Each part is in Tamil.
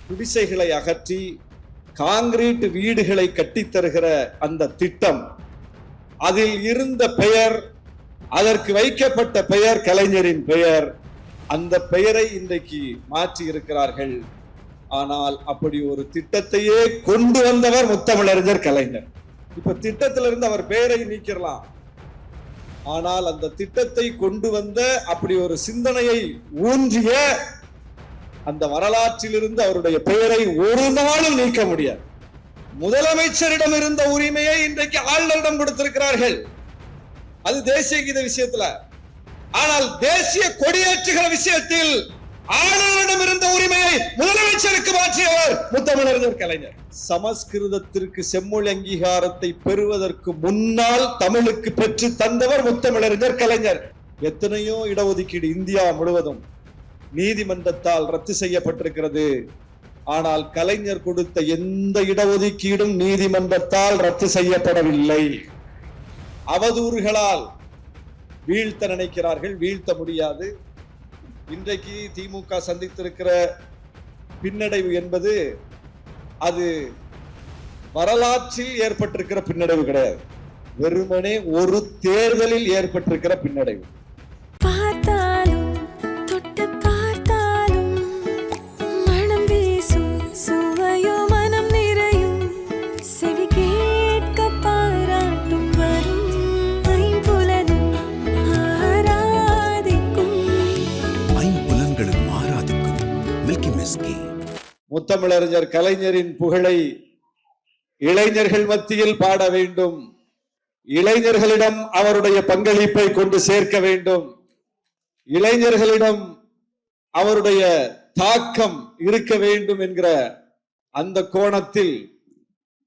குடிசைகளை அகற்றி காங்கிரீட் வீடுகளை கட்டித்தருகிற அந்த திட்டம், அதில் இருந்த பெயர், அதற்கு வைக்கப்பட்ட பெயர் கலைஞரின் பெயர். அந்த பெயரை இன்றைக்கு மாற்றி இருக்கிறார்கள். ஆனால் அப்படி ஒரு திட்டத்தையே கொண்டு வந்தவர் முத்தமிழறிஞர் கலைஞர். இப்ப திட்டத்திலிருந்து அவர் பெயரை நீக்கிடலாம், ஆனால் அந்த திட்டத்தை கொண்டு வந்த, அப்படி ஒரு சிந்தனையை ஊன்றிய அந்த வரலாற்றிலிருந்து அவருடைய பெயரை ஒரு நாளும் நீக்க முடியாது. முதலமைச்சரிடம் இருந்த உரிமையை இன்றைக்கு ஆளுநரிடம் கொடுத்திருக்கிறார்கள், அது தேசிய கீத விஷயத்துல. ஆனால் தேசிய கொடியேற்றுகிற விஷயத்தில் ஆளுநரிடம் இருந்த உரிமையை முதலமைச்சருக்கு மாற்றியவர் முத்தமிழறிஞர் கலைஞர். சமஸ்கிருதத்திற்கு செம்மொழி அங்கீகாரத்தை பெறுவதற்கு முன்னால் தமிழுக்கு பெற்று தந்தவர் முத்தமிழறிஞர் கலைஞர். எத்தனையோ இடஒதுக்கீடு இந்தியா முழுவதும் நீதிமன்றத்தால் ரத்து செய்யப்பட்டிருக்கிறது. ஆனால் கலைஞர் கொடுத்த எந்த இடஒதுக்கீடும் நீதிமன்றத்தால் ரத்து செய்யப்படவில்லை. அவதூறுகளால் வீழ்த்த நினைக்கிறார்கள், வீழ்த்த முடியாது. இன்றைக்கு திமுக சந்தித்திருக்கிற பின்னடைவு என்பது அது வரலாற்றில் ஏற்பட்டிருக்கிற பின்னடைவு கிடையாது, வெறுமனே ஒரு தேர்தலில் ஏற்பட்டிருக்கிற பின்னடைவு. முத்தமிழறிஞர் கலைஞரின் புகழை இளைஞர்கள் மத்தியில் பாட வேண்டும், இளைஞர்களிடம் அவருடைய பங்களிப்பை கொண்டு சேர்க்க வேண்டும், இளைஞர்களிடம் அவருடைய தாக்கம் இருக்க வேண்டும் என்கிற அந்த கோணத்தில்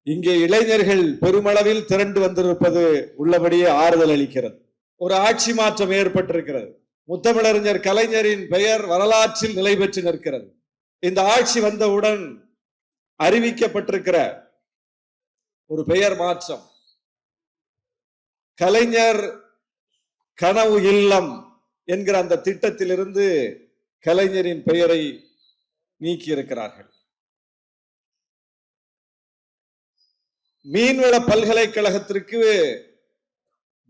இங்கே இளைஞர்கள் பெருமளவில் திரண்டு வந்திருப்பது உள்ளபடியே ஆறுதல் அளிக்கிறது. ஒரு ஆட்சி மாற்றம் ஏற்பட்டிருக்கிறது. முத்தமிழறிஞர் கலைஞரின் பெயர் வரலாற்றில் நிலை பெற்று நிற்கிறது. இந்த ஆட்சி வந்தவுடன் அறிவிக்கப்பட்டிருக்கிற ஒரு பெயர் மாற்றம், கலைஞர் கனவு இல்லம் என்கிற அந்த திட்டத்திலிருந்து கலைஞரின் பெயரை நீக்கி இருக்கிறார்கள். மீன்வள பல்கலைக்கழகத்திற்கு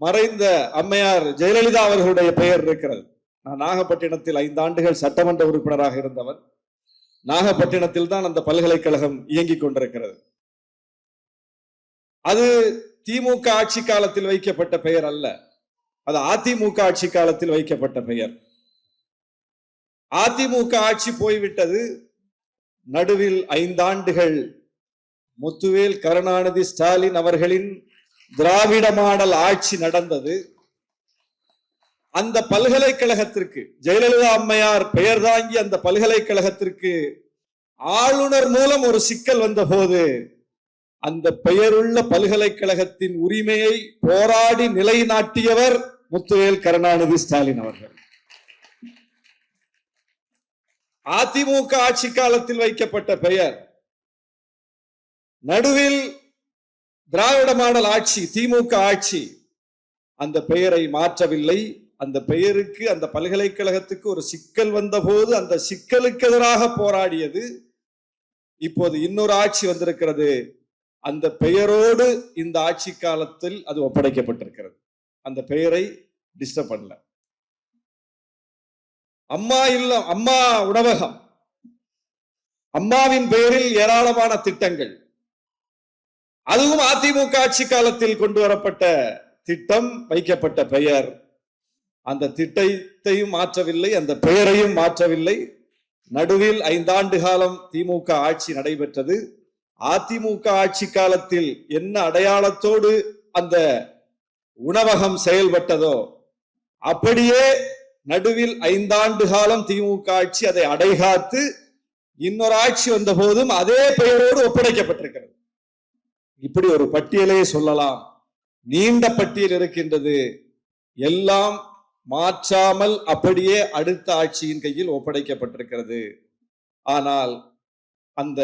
மறைந்த அம்மையார் ஜெயலலிதா அவர்களுடைய பெயர் இருக்கிறது. நான் நாகப்பட்டினத்தில் 5 ஆண்டுகள் சட்டமன்ற உறுப்பினராக இருந்தவர். நாகப்பட்டினத்தில் தான் அந்த பல்கலைக்கழகம் இயங்கிக் கொண்டிருக்கிறது. அது திமுக ஆட்சி காலத்தில் வைக்கப்பட்ட பெயர் அல்ல, அது அதிமுக ஆட்சி காலத்தில் வைக்கப்பட்ட பெயர். அதிமுக ஆட்சி போய்விட்டது. நடுவில் 5 ஆண்டுகள் முத்துவேல் கருணாநிதி ஸ்டாலின் அவர்களின் திராவிட மாடல் ஆட்சி நடந்தது. அந்த பல்கலைக்கழகத்திற்கு, ஜெயலலிதா அம்மையார் பெயர் தாங்கி அந்த பல்கலைக்கழகத்திற்கு ஆளுநர் மூலம் ஒரு சிக்கல் வந்த போது அந்த பெயருள்ள பல்கலைக்கழகத்தின் உரிமையை போராடி நிலைநாட்டியவர் முத்துவேல் கருணாநிதி ஸ்டாலின் அவர்கள். அதிமுக ஆட்சி காலத்தில் வைக்கப்பட்ட பெயர், நடுவில் திராவிட மாடல் ஆட்சி திமுக ஆட்சி அந்த பெயரை மாற்றவில்லை. அந்த பெயருக்கு, அந்த பல்கலைக்கழகத்துக்கு ஒரு சிக்கல் வந்த போது அந்த சிக்கலுக்கு எதிராக போராடியது. இப்போது இன்னொரு ஆட்சி வந்திருக்கிறது, அந்த பெயரோடு இந்த ஆட்சி காலத்தில் அது ஒப்படைக்கப்பட்டிருக்கிறது. அந்த பெயரை டிஸ்டர்ப் பண்ணல. அம்மா இல்லம், அம்மா உணவகம், அம்மாவின் பெயரில் ஏராளமான திட்டங்கள், அதுவும் அதிமுக ஆட்சி காலத்தில் கொண்டு வரப்பட்ட திட்டம், வைக்கப்பட்ட பெயர். அந்த திட்டத்தையும் மாற்றவில்லை, அந்த பெயரையும் மாற்றவில்லை. நடுவில் 5 ஆண்டு காலம் திமுக ஆட்சி நடைபெற்றது. அதிமுக ஆட்சி காலத்தில் என்ன அடையாளத்தோடு அந்த உணவகம் செயல்பட்டதோ அப்படியே நடுவில் 5 ஆண்டு காலம் திமுக ஆட்சி அதை அடைகாத்து இன்னொரு ஆட்சி வந்த போதும் அதே பெயரோடு ஒப்படைக்கப்பட்டிருக்கிறது. இப்படி ஒரு பட்டியலே சொல்லலாம், நீண்ட பட்டியல் இருக்கின்றது. எல்லாம் மாற்றாமல் அப்படியே அடுத்த ஆட்சியின் கையில் ஒப்படைக்கப்பட்டிருக்கிறது. ஆனால் அந்த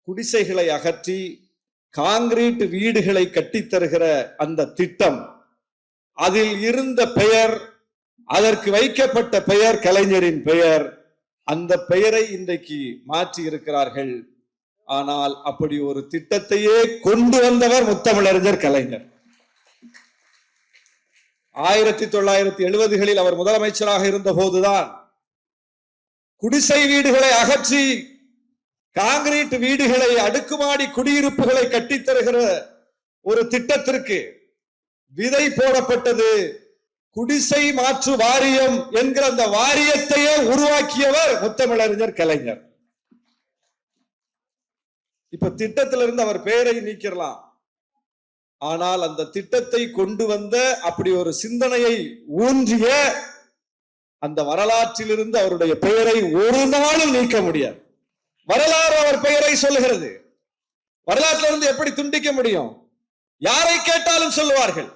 குடிசைகளை அகற்றி காங்கிரீட் வீடுகளை கட்டித்தருகிற அந்த திட்டம், அதில் இருந்த பெயர், அதற்கு வைக்கப்பட்ட பெயர் கலைஞரின் பெயர். அந்த பெயரை இன்றைக்கு மாற்றி இருக்கிறார்கள். ஆனால் அப்படி ஒரு திட்டத்தையே கொண்டு வந்தவர் முத்தமிழறிஞர் கலைஞர். 1970களில் அவர் முதலமைச்சராக இருந்த போதுதான் குடிசை வீடுகளை அகற்றி காங்கிரீட் வீடுகளை, அடுக்குமாடி குடியிருப்புகளை கட்டித்தருகிற ஒரு திட்டத்திற்கு விதை போடப்பட்டது. குடிசை மாற்று வாரியம் என்கிற அந்த வாரியத்தையே உருவாக்கியவர் முத்தமிழறிஞர் கலைஞர். இப்ப திட்டத்திலிருந்து அவர் பெயரை நீக்கிடலாம். ஆனால் அந்த திட்டத்தை கொண்டு வந்த, அப்படி ஒரு சிந்தனையை ஊன்றிய அந்த வரலாற்றிலிருந்து அவருடைய பெயரை ஒரு நாளும் நீக்க முடியாது. வரலாறு அவர் பெயரை சொல்லுகிறது. வரலாற்றிலிருந்து எப்படி துண்டிக்க முடியும்? யாரை கேட்டாலும் சொல்லுவார்கள்.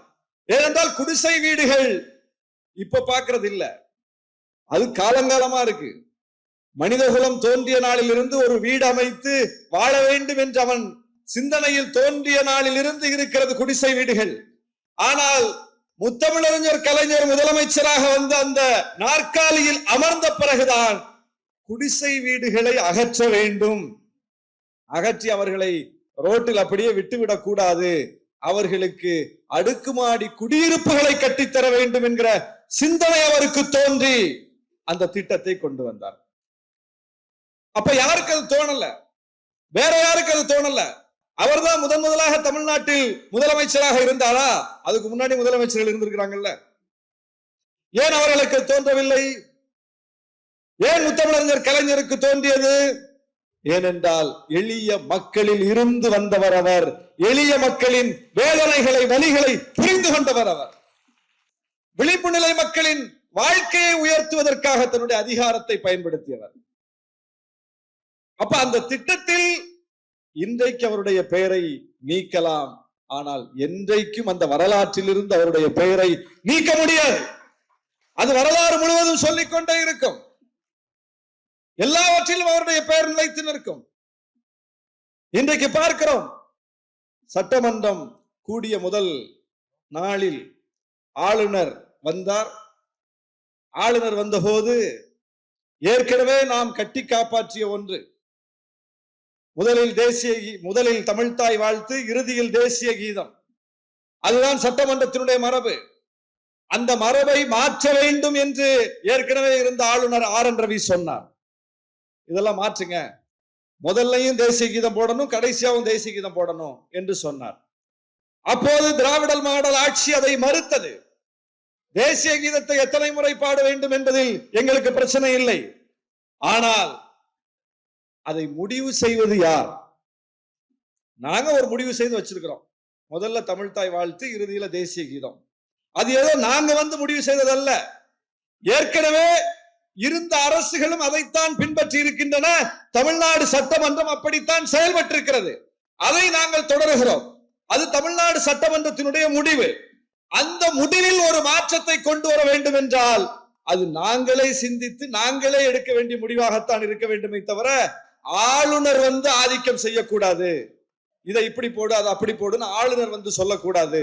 ஏனென்றால் குடிசை வீடுகள் இப்ப பார்க்கறது இல்ல, அது காலங்காலமா இருக்கு. மனிதகுலம் தோன்றிய நாளில் இருந்து ஒரு வீடு அமைத்து வாழ வேண்டும் என்று அவன் சிந்தனையில் தோன்றிய நாளில் இருந்து இருக்கிறது குடிசை வீடுகள். ஆனால் முத்தமிழறிஞர் கலைஞர் முதலமைச்சராக வந்து அந்த நாற்காலியில் அமர்ந்த பிறகுதான் குடிசை வீடுகளை அகற்ற வேண்டும், அகற்றி அவர்களை ரோட்டில் அப்படியே விட்டுவிடக் கூடாது, அவர்களுக்கு அடுக்குமாடி குடியிருப்புகளை கட்டித்தர வேண்டும் என்கிற சிந்தனை அவருக்கு தோன்றி அந்த திட்டத்தை கொண்டு வந்தார். அப்ப யாருக்கு அது தோணல? வேற யாருக்கு அது தோணல? அவர்தான் முதலாக தமிழ்நாட்டில் முதலமைச்சராக இருந்தாரா? அதுக்கு முன்னாடி முதலமைச்சர்கள் இருந்திருக்கிறாங்கல்ல. ஏன் அவர்களுக்கு தோன்றவில்லை? ஏன் முத்தமிழறிஞர் கலைஞருக்கு தோன்றியது? ஏனென்றால் எளிய மக்களில் இருந்து வந்தவர் அவர். எளிய மக்களின் வேதனைகளை, வலிகளை புரிந்து கொண்டவர் அவர். விளிம்பு நிலை மக்களின் வாழ்க்கையை உயர்த்துவதற்காக தன்னுடைய அதிகாரத்தை பயன்படுத்தியவர். அப்ப அந்த திட்டத்தில் இன்றைக்கு அவருடைய பெயரை நீக்கலாம், ஆனால் என்றைக்கும் அந்த வரலாற்றில் இருந்து அவருடைய பெயரை நீக்க முடியாது. அது வரலாறு முழுவதும் சொல்லிக்கொண்டே இருக்கும். எல்லாவற்றிலும் அவருடைய பெயர் நிலைத்து நிற்கும். இன்றைக்கு பார்க்கிறோம், சட்டமன்றம் கூடிய முதல் நாளில் ஆளுநர் வந்தார். ஆளுநர் வந்தபோது ஏற்கனவே நாம் கட்டி காப்பாற்றிய ஒன்று, முதலில் தமிழ்த்தாய் வாழ்த்து, இறுதியில் தேசிய கீதம். அதுதான் சட்டமன்றத்தினுடைய மரபு. அந்த மரபை மாற்ற வேண்டும் என்று ஏற்கனவே இருந்த ஆளுநர் RN ரவி சொன்னார். இதெல்லாம் மாற்றுங்க, முதல்லையும் தேசிய கீதம் போடணும், கடைசியாவும் தேசிய கீதம் போடணும் என்று சொன்னார். அப்போது திராவிடல் மாடல் ஆட்சி அதை மறுத்தது. தேசிய கீதத்தை எத்தனை முறை பாட வேண்டும் என்பதில் எங்களுக்கு பிரச்சனை இல்லை, ஆனால் அதை முடிவு செய்வது யார்? நாங்க ஒரு முடிவு செய்து வச்சிருக்கிறோம். முதல்ல தமிழ்த்தாய் வாழ்த்து, இறுதியில தேசிய கீதம். அது ஏதோ நாங்க வந்து முடிவு செய்ததல்ல. ஏற்கனவே இருந்த அரசுகளும் அதைத்தான் பின்பற்றி இருக்கின்றன. தமிழ்நாடு சட்டமன்றம் அப்படித்தான் செயல்பட்டிருக்கிறது. அதை நாங்கள் தொடருகிறோம். அது தமிழ்நாடு சட்டமன்றத்தினுடைய முடிவு. அந்த முடிவில் ஒரு மாற்றத்தை கொண்டு வர வேண்டும் என்றால் அது நாங்களே சிந்தித்து நாங்களே எடுக்க வேண்டிய முடிவாகத்தான் இருக்க வேண்டுமே தவிர ஆளுநர் வந்து ஆதிக்கம் செய்யக்கூடாது. இதை இப்படி போடு, அதை அப்படி போடுன்னு ஆளுநர் வந்து சொல்லக்கூடாது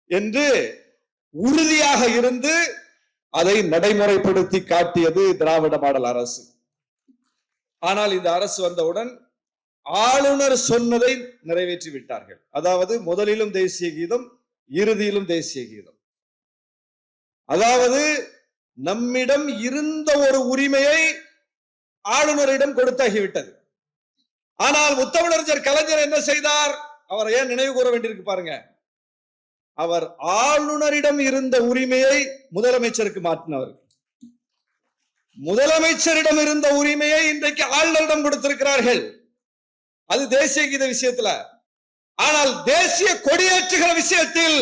என்று உறுதியாக இருந்து அதை நடைமுறைப்படுத்தி காட்டியது திராவிட மாடல் அரசு. ஆனால் இந்த அரசு வந்தவுடன் ஆளுநர் சொன்னதை நிறைவேற்றி விட்டார்கள். அதாவது முதலிலும் தேசிய கீதம், இறுதியிலும் தேசிய கீதம். அதாவது நம்மிடம் இருந்த ஒரு உரிமையை ஆளுநரிடம் கொடுத்தாகிவிட்டது. ஆனால் முத்தமிழறிஞர் கலைஞர் என்ன செய்தார்? அவர் ஏன் நினைவு கூற வேண்டியிருக்கு பாருங்க. அவர் ஆளுநரிடம் இருந்த உரிமையை முதலமைச்சருக்கு மாற்றினவர். முதலமைச்சரிடம் இருந்த உரிமையை இன்றைக்கு ஆளுநரிடம் கொடுத்திருக்கிறார்கள். அது தேசிய கீத விஷயத்துல. ஆனால் தேசிய கொடியேற்றுகிற விஷயத்தில்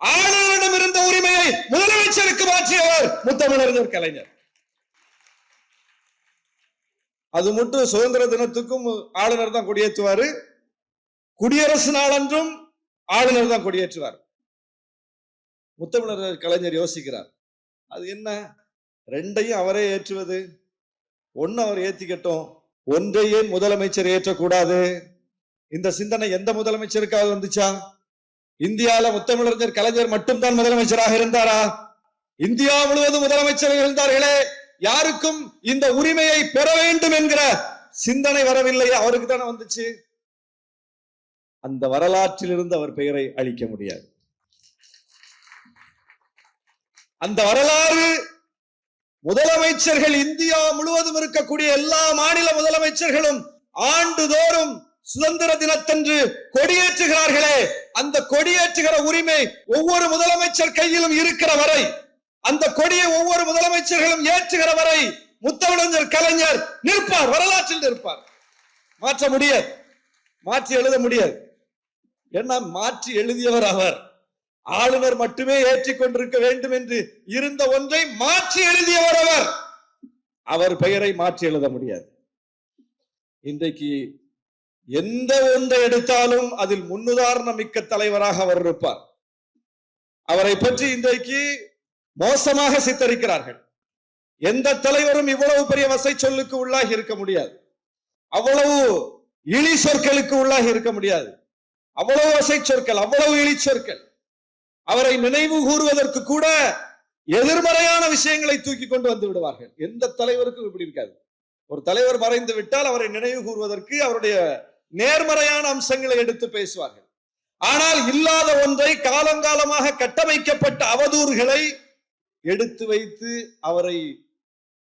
ஆளுநரிடம் இருந்த உரிமையை முதலமைச்சருக்கு மாற்றியவர் முத்தமிழறிஞர் கலைஞர். அது மட்டும் சுதந்திர தினத்துக்கும் ஆளுநர் தான் கொடியேற்றுவாரு, குடியரசு நாளன்றும் ஆளுநர் தான் கொடியேற்றுவார். முத்தமிழறிஞர் கலைஞர் யோசிக்கிறார், அது என்ன ரெண்டையும் அவரே ஏற்றுவது? ஒன்னு அவர் ஏத்திக்கட்டும், ஒன்றையே முதலமைச்சர் ஏற்றக்கூடாது. இந்த சிந்தனை எந்த முதலமைச்சருக்காக வந்துச்சா? இந்தியாவில் முத்தமிழறிஞர் கலைஞர் மட்டும்தான் முதலமைச்சராக இருந்தாரா? இந்தியா முழுவதும் முதலமைச்சர்கள் இருந்தார்களே. யாருக்கும் இந்த உரிமையை பெற வேண்டும் என்கிற சிந்தனை வரவில்லை, அவருக்கு தானே வந்துச்சு. அந்த வரலாற்றில் இருந்து அவர் பெயரை அழிக்க முடியாது. அந்த வரலாறு முதலமைச்சர்கள், இந்தியா முழுவதும் இருக்கக்கூடிய எல்லா மாநில முதலமைச்சர்களும் ஆண்டுதோறும் சுதந்திர தினத்தன்று கொடியேற்றுகிறார்களே, அந்த கொடியேற்றுகிற உரிமை ஒவ்வொரு முதலமைச்சர் கையிலும் இருக்கிற வரை, அந்த கொடியை ஒவ்வொரு முதலமைச்சர்களும் ஏற்றுகிற வரை முத்தமிழறிஞர் கலைஞர் நிற்பார், வரலாற்றில் நிற்பார். மாற்ற முடியாது, மாற்றி எழுத முடியாது. என்ன மாற்றி எழுதியவர் அவர். ஆளுநர் மட்டுமே ஏற்றிக்கொண்டிருக்க வேண்டும் என்று இருந்த ஒன்றை மாற்றி எழுதியவர் அவர். அவர் பெயரை மாற்றி எழுத முடியாது. இன்றைக்கு எந்த ஒன்றை எடுத்தாலும் அதில் முன்னுதாரணம் மிக்க தலைவராக அவர் இருப்பார். அவரை பற்றி இன்றைக்கு மோசமாக சித்தரிக்கிறார்கள். எந்த தலைவரும் இவ்வளவு பெரிய வசை சொல்லுக்கு உள்ளாகி இருக்க முடியாது, அவ்வளவு இழி சொற்களுக்கு உள்ளாகி இருக்க முடியாது, அவ்வளவு வசை சொற்கள், அவ்வளவு இழி சொற்கள். அவரை நினைவு கூறுவதற்கு கூட எதிர்மறையான விஷயங்களை தூக்கி கொண்டு வந்து விடுவார்கள். எந்த தலைவருக்கும் இப்படி இருக்காது. ஒரு தலைவர் மறைந்து விட்டால் அவரை நினைவு கூறுவதற்கு அவருடைய நேர்மறையான அம்சங்களை எடுத்து பேசுவார்கள். ஆனால் இல்லாத ஒன்றை, காலங்காலமாக கட்டமைக்கப்பட்ட அவதூறுகளை எடுத்து வைத்து அவரை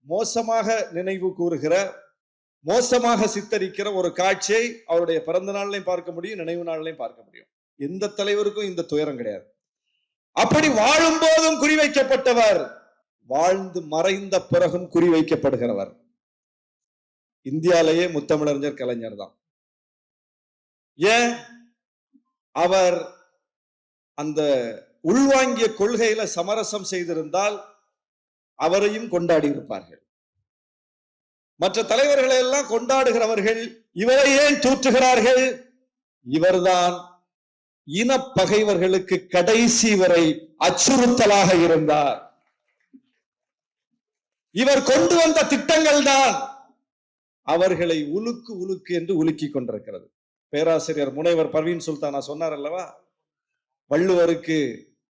மோசமாக நினைவு கூறுகிற, மோசமாக சித்தரிக்கிற ஒரு காட்சியை அவருடைய பிறந்த நாளிலையும் பார்க்க முடியும், நினைவு நாளிலையும் பார்க்க முடியும். எந்த தலைவருக்கும் இந்த துயரம் கிடையாது. அப்படி வாழும் போதும் குறிவைக்கப்பட்டவர், வாழ்ந்து மறைந்த பிறகும் குறிவைக்கப்படுகிறவர் இந்தியாலேயே முத்தமிழறிஞர் கலைஞர் தான். ஏன்? அவர் அந்த உள்வாங்கிய கொள்கையில சமரசம் செய்திருந்தால் அவரையும் கொண்டாடி இருப்பார்கள். மற்ற தலைவர்களை எல்லாம் கொண்டாடுகிறவர்கள் இவரை ஏன் தூற்றுகிறார்கள்? இவர்தான் இன பகைவர்களுக்கு கடைசி வரை அச்சுறுத்தலாக இருந்தார். இவர் கொண்டு வந்த திட்டங்கள் தான் அவர்களை உலுக்கு உலுக்கு என்று உலுக்கி கொண்டிருக்கிறது. பேராசிரியர் முனைவர் பர்வீன் சுல்தானா சொன்னார் அல்லவா, வள்ளுவருக்கு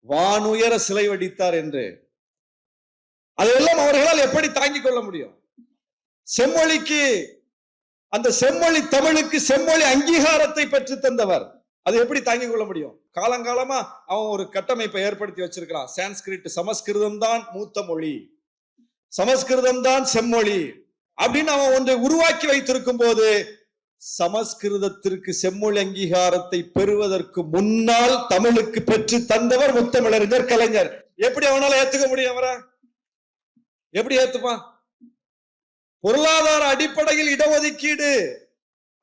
வானுயர சிலை வடித்தார் என்று. அதையெல்லாம் அவர்களால் எப்படி தாங்கிக் கொள்ள முடியும்? செம்மொழிக்கு, அந்த செம்மொழி தமிழுக்கு செம்மொழி அங்கீகாரத்தை பெற்று தந்தவர், அதை எப்படி தாங்கிக் கொள்ள முடியும்? காலங்காலமா அவன் ஒரு கட்டமைப்பை ஏற்படுத்தி வச்சிருக்கிறான். சான்ஸ்கிரிட், சமஸ்கிருதம் தான் மூத்த மொழி, சமஸ்கிருதம் தான் செம்மொழி அப்படின்னு அவன் ஒன்றை உருவாக்கி வைத்திருக்கும் போது, சமஸ்கிருதத்திற்கு செம்மொழி அங்கீகாரத்தை பெறுவதற்கு முன்னால் தமிழுக்கு பெற்று தந்தவர் முத்தமிழறிஞர் கலைஞர். எப்படி அவனால ஏத்துக்க முடியும்? அவரை எப்படி ஏத்துப்பான்? பொருளாதார அடிப்படையில் இடஒதுக்கீடு,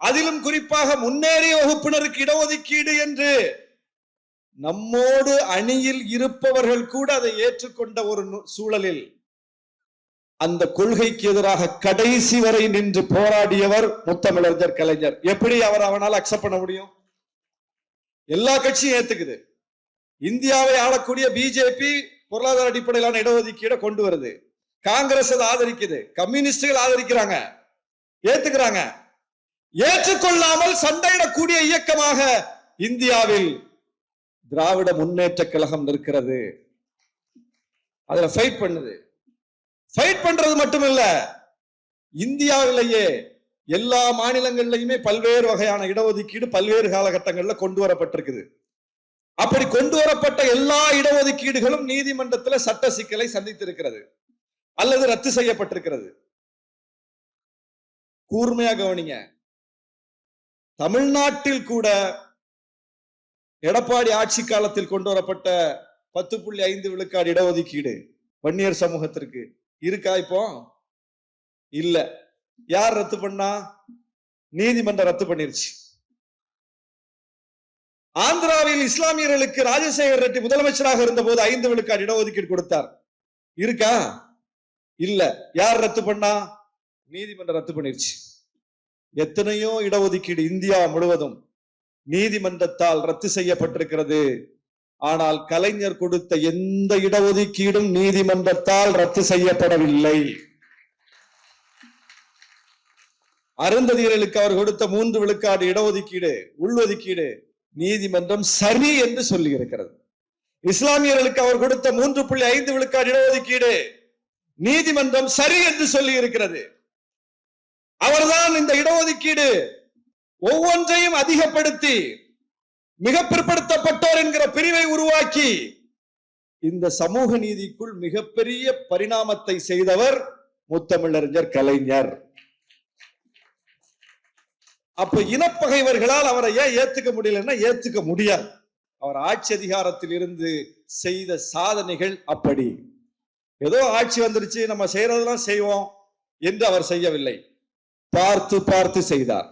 அதிலும் குறிப்பாக முன்னேறிய வகுப்பினருக்கு இடஒதுக்கீடு என்று நம்மோடு அணியில் இருப்பவர்கள் கூட அதை ஏற்றுக்கொண்ட ஒரு சூழலில் அந்த கொள்கைக்கு எதிராக கடைசி வரை நின்று போராடியவர் முத்தமிழறிஞர் கலைஞர். எப்படி அவனால் அக்செப்ட் பண்ண முடியும்? எல்லா கட்சியும் ஏத்துக்குது. இந்தியாவை ஆளக்கூடிய பிஜேபி பொருளாதார அடிப்படையிலான இடஒதுக்கீடை கொண்டு வருது, காங்கிரஸ் அதை ஆதரிக்குது, கம்யூனிஸ்டுகள் ஆதரிக்கிறாங்க, ஏத்துக்கிறாங்க. ஏற்றுக்கொள்ளாமல் சண்டையிடக்கூடிய இயக்கமாக இந்தியாவில் திராவிட முன்னேற்ற கழகம் நிற்கிறது. அதுல ஃபைட் பண்ணுது. ஃபைட் பண்றது மட்டுமில்ல, இந்தியாவிலேயே எல்லா மாநிலங்களிலுமே பல்வேறு வகையான இடஒதுக்கீடு பல்வேறு காலகட்டங்களில் கொண்டு வரப்பட்டிருக்குது. அப்படி கொண்டு வரப்பட்ட எல்லா இடஒதுக்கீடுகளும் நீதிமன்றத்தில் சட்ட சிக்கலை சந்தித்திருக்கிறது அல்லது ரத்து செய்யப்பட்டிருக்கிறது. கூர்மையா கவனிங்க, தமிழ்நாட்டில் கூட எடப்பாடி ஆட்சி காலத்தில் கொண்டு வரப்பட்ட 10.5 விழுக்காடு இடஒதுக்கீடு வன்னியர் சமூகத்திற்கு இருக்கா? இப்போ இல்ல. யார் ரத்து பண்ணா? நீதிமன்றம் ரத்து பண்ணிருச்சு. ஆந்திராவில் இஸ்லாமியர்களுக்கு ராஜசேகர் ரெட்டி முதலமைச்சராக இருந்த போது 5 விழுக்காடு இடஒதுக்கீடு கொடுத்தார். இருக்கா? இல்ல. யார் ரத்து பண்ணா? நீதிமன்றம் ரத்து பண்ணிருச்சு. எத்தனையோ இடஒதுக்கீடு இந்தியா முழுவதும் நீதிமன்றத்தால் ரத்து செய்யப்பட்டிருக்கிறது. ஆனால் கலைஞர் கொடுத்த எந்த இடஒதுக்கீடும் நீதிமன்றத்தால் ரத்து செய்யப்படவில்லை. அருந்ததியர்களுக்கு அவர் கொடுத்த 3 விழுக்காடு இடஒதுக்கீடு, உள்ஒதுக்கீடு நீதிமன்றம் சரி என்று சொல்லி இருக்கிறது. இஸ்லாமியர்களுக்கு அவர் கொடுத்த 3.5 விழுக்காடு இடஒதுக்கீடு நீதிமன்றம் சரி என்று சொல்லி இருக்கிறது. அவர்தான் இந்த இடஒதுக்கீடு ஒவ்வொன்றையும் அதிகப்படுத்தி மிக பிற்படுத்தப்பட்டோர் என்கிற பிரிவை உருவாக்கி இந்த சமூக நீதிக்குள் மிகப்பெரிய பரிணாமத்தை செய்தவர் முத்தமிழறிஞர் கலைஞர். அப்ப இனப்பகைவர்களால் அவரை ஏன் ஏத்துக்க முடியலன்னா ஏத்துக்க முடியாது. அவர் ஆட்சி அதிகாரத்தில் இருந்து செய்த சாதனைகள் அப்படி. ஏதோ ஆட்சி வந்துருச்சு நம்ம செய்யறதெல்லாம் செய்வோம் என்று அவர் செய்யவில்லை. பார்த்து பார்த்து செய்தார்.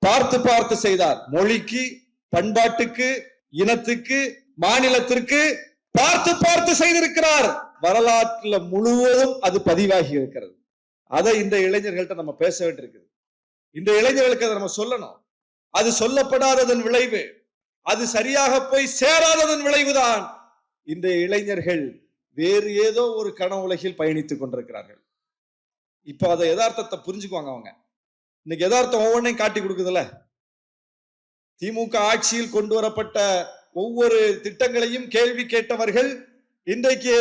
பார்த்து பார்த்து செய்தார். மொழிக்கு, பண்பாட்டுக்கு, இனத்துக்கு, மாநிலத்திற்கு பார்த்து பார்த்து செய்திருக்கிறார். வரலாற்றுல முழுவதும் அது பதிவாகி இருக்கிறது. அதை இந்த இளைஞர்கள்ட்ட நம்ம பேச வேண்டியிருக்குது. இந்த இளைஞர்களுக்கு அதை நம்ம சொல்லணும். அது சொல்லப்படாததன் விளைவு, அது சரியாக போய் சேராததன் விளைவுதான் இந்த இளைஞர்கள் வேறு ஏதோ ஒரு கனவு உலகில் பயணித்துக் கொண்டிருக்கிறார்கள். இப்ப அதை யதார்த்தத்தை புரிஞ்சுக்குவாங்க. அவங்க இன்னைக்கு யதார்த்தம் ஒவ்வொன்றையும் காட்டி கொடுக்குதுல்ல. திமுக ஆட்சியில் கொண்டு வரப்பட்ட ஒவ்வொரு திட்டங்களையும் கேள்வி கேட்டவர்கள் இன்றைக்கு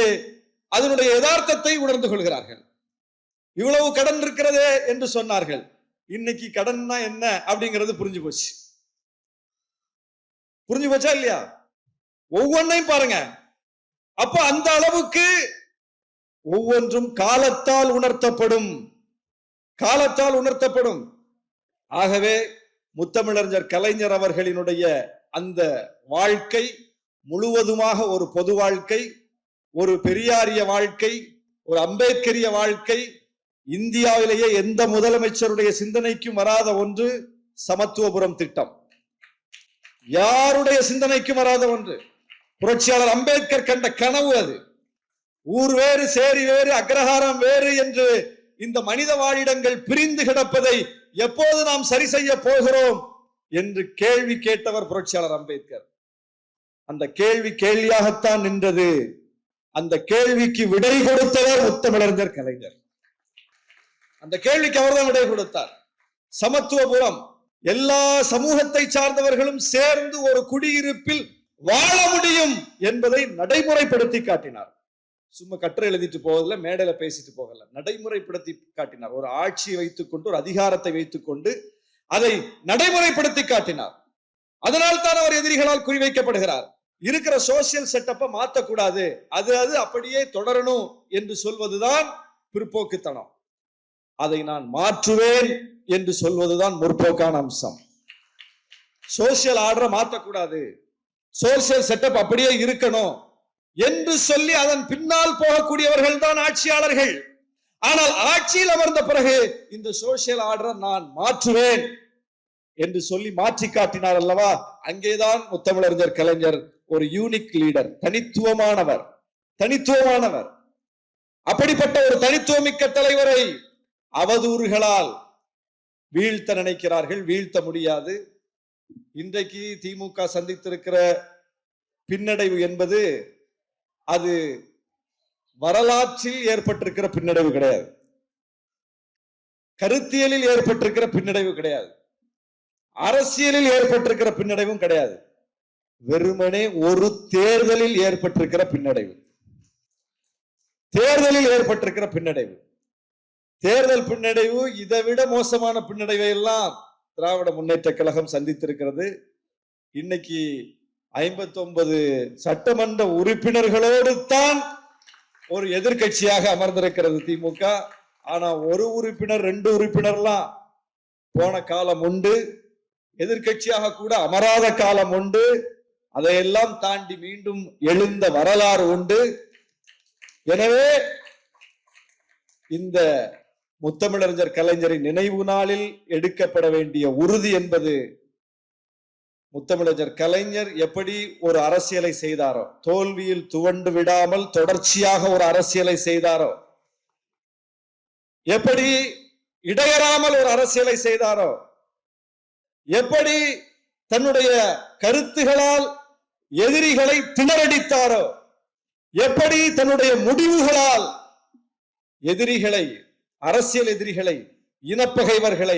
அதனுடைய யதார்த்தத்தை உணர்ந்து கொள்கிறார்கள். இவ்வளவு கடன் இருக்கிறதே என்று சொன்னார்கள். இன்னைக்கு கடன்னா என்ன அப்படிங்கிறது புரிஞ்சு போச்சு. புரிஞ்சு போச்சா இல்லையா? ஒவ்வொன்றையும் பாருங்க. அப்ப அந்த அளவுக்கு ஒவ்வொன்றும் காலத்தால் உணர்த்தப்படும், காலத்தால் உணர்த்தப்படும். ஆகவே முத்தமிழறிஞர் கலைஞர் அவர்களினுடைய அந்த வாழ்க்கை முழுவதுமாக ஒரு பொது வாழ்க்கை, ஒரு பெரியாரிய வாழ்க்கை, ஒரு அம்பேத்கரிய வாழ்க்கை. இந்தியாவிலேயே எந்த முதலமைச்சருடைய சிந்தனைக்கும் வராத ஒன்று சமத்துவபுரம் திட்டம். யாருடைய சிந்தனைக்கும் வராத ஒன்று. புரட்சியாளர் அம்பேத்கர் கண்ட கனவு அது. ஊர் வேறு, சேரி வேறு, அக்ரஹாரம் வேறு என்று இந்த மனித வாழிடங்கள் பிரிந்து கிடப்பதை எப்போது நாம் சரி செய்ய போகிறோம் என்று கேள்வி கேட்டவர் புரட்சியாளர் அம்பேத்கர். அந்த கேள்வி கேள்வியாகத்தான் நின்றது. அந்த கேள்விக்கு விடை கொடுத்தவர் முத்தமிழறிஞர் கலைஞர். அந்த கேள்விக்கு அவர்தான் விடை கொடுத்தார். சமத்துவபுரம், எல்லா சமூகத்தை சார்ந்தவர்களும் சேர்ந்து ஒரு குடியிருப்பில் வாழ முடியும் என்பதை நடைமுறைப்படுத்தி காட்டினார். சும்மா கட்டுரை எழுதிட்டு போவதில்லை, மேடையில பேசிட்டு போகல, நடைமுறைப்படுத்தி காட்டினார். ஒரு ஆட்சியை வைத்துக் கொண்டு, ஒரு அதிகாரத்தை வைத்துக் கொண்டு அதை நடைமுறைப்படுத்தி காட்டினார். அதனால் தான் அவர் எதிரிகளால் குறிவைக்கப்படுகிறார். இருக்கிற சோசியல் செட்டப்பை மாற்றக்கூடாது, அது அப்படியே தொடரணும் என்று சொல்வதுதான் பிற்போக்குத்தனம். அதை நான் மாற்றுவேன் என்று சொல்வதுதான் முற்போக்கான அம்சம். சோசியல் ஆர்டரை மாற்றக்கூடாது, சோசியல் செட்டப் அப்படியே இருக்கணும் என்று சொல்லி அதன் பின்னால் போகக்கூடியவர்கள் தான் ஆட்சியாளர்கள். ஆனால் ஆட்சியில் அமர்ந்த பிறகு இந்த சோசியல் ஆர்டரை நான் மாற்றுவேன் என்று சொல்லி மாற்றி காட்டினார் அல்லவா? அங்கேதான் முத்தமிழறிஞர் கலைஞர் ஒரு யூனிக் லீடர், தனித்துவமானவர். தனித்துவமானவர். அப்படிப்பட்ட ஒரு தனித்துவமிக்க தலைவரை அவதூறுகளால் வீழ்த்த நினைக்கிறார்கள். வீழ்த்த முடியாது. இன்றைக்கு திமுக சந்தித்திருக்கிற பின்னடைவு என்பது அது வரலாற்றில் ஏற்பட்டிருக்கிற பின்னடைவு கிடையாது, கருத்தியலில் ஏற்பட்டிருக்கிற பின்னடைவு கிடையாது, அரசியலில் ஏற்பட்டிருக்கிற பின்னடைவும் கிடையாது. வெறுமனே ஒரு தேர்தலில் ஏற்பட்டிருக்கிற பின்னடைவு. தேர்தலில் ஏற்பட்டிருக்கிற பின்னடைவு. தேர்தல் பின்னடைவு இதை விட மோசமான பின்னடைவை எல்லாம் திராவிட முன்னேற்ற கழகம் சந்தித்திருக்கிறது. இன்னைக்கு 59 சட்டமன்ற உறுப்பினர்களோடு தான் ஒரு எதிர்கட்சியாக அமர்ந்திருக்கிறது திமுக. ஆனா ஒரு உறுப்பினர், 2 உறுப்பினர்லாம் போன காலம் உண்டு. எதிர்கட்சியாக கூட அமராத காலம் உண்டு. அதையெல்லாம் தாண்டி மீண்டும் எழுந்த வரலாறு உண்டு. எனவே இந்த முத்தமிழறிஞர் கலைஞரின் நினைவு நாளில் எடுக்கப்பட வேண்டிய உறுதி என்பது, முத்தமிழறிஞர் கலைஞர் எப்படி ஒரு அரசியலை செய்தாரோ, தோல்வியில் துவண்டு விடாமல் தொடர்ச்சியாக ஒரு அரசியலை செய்தாரோ, எப்படி இடையறாமல் ஒரு அரசியலை செய்தாரோ, எப்படி தன்னுடைய கருத்துகளால் எதிரிகளை திணறடித்தாரோ, எப்படி தன்னுடைய முடிவுகளால் எதிரிகளை, அரசியல் எதிரிகளை, இனப்பகைவர்களை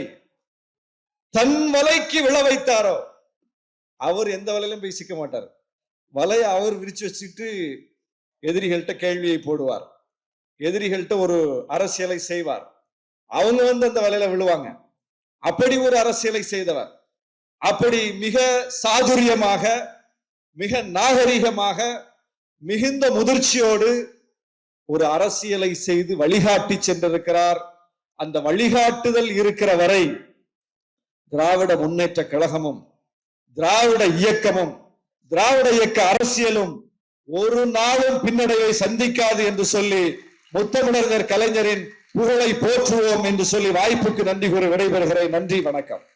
தன் வலைக்கு விழ வைத்தாரோ, அவர் எந்த வலையிலும் போய் சிக்க மாட்டார். வலையை அவர் விரிச்சு வச்சுட்டு எதிரிகள்கிட்ட கேள்வியை போடுவார். எதிரிகள்கிட்ட ஒரு அரசியலை செய்வார். அவங்க அந்த வலையில விழுவாங்க. அப்படி ஒரு அரசியலை செய்தவர். அப்படி மிக சாதுரியமாக, மிக நாகரிகமாக, மிகுந்த முதிர்ச்சியோடு ஒரு அரசியலை செய்து வழிகாட்டி சென்றிருக்கிறார். அந்த வழிகாட்டுதல் இருக்கிற வரை திராவிட முன்னேற்ற கழகமும், திராவிட இயக்கமும், திராவிட இயக்க அரசியலும் ஒரு நாளும் பின்னடைவை சந்திக்காது என்று சொல்லி முத்தமிழர் கலைஞரின் புகழை போற்றுவோம் என்று சொல்லி வாய்ப்புக்கு நன்றி கூறி விடைபெறுகிறேன். நன்றி, வணக்கம்.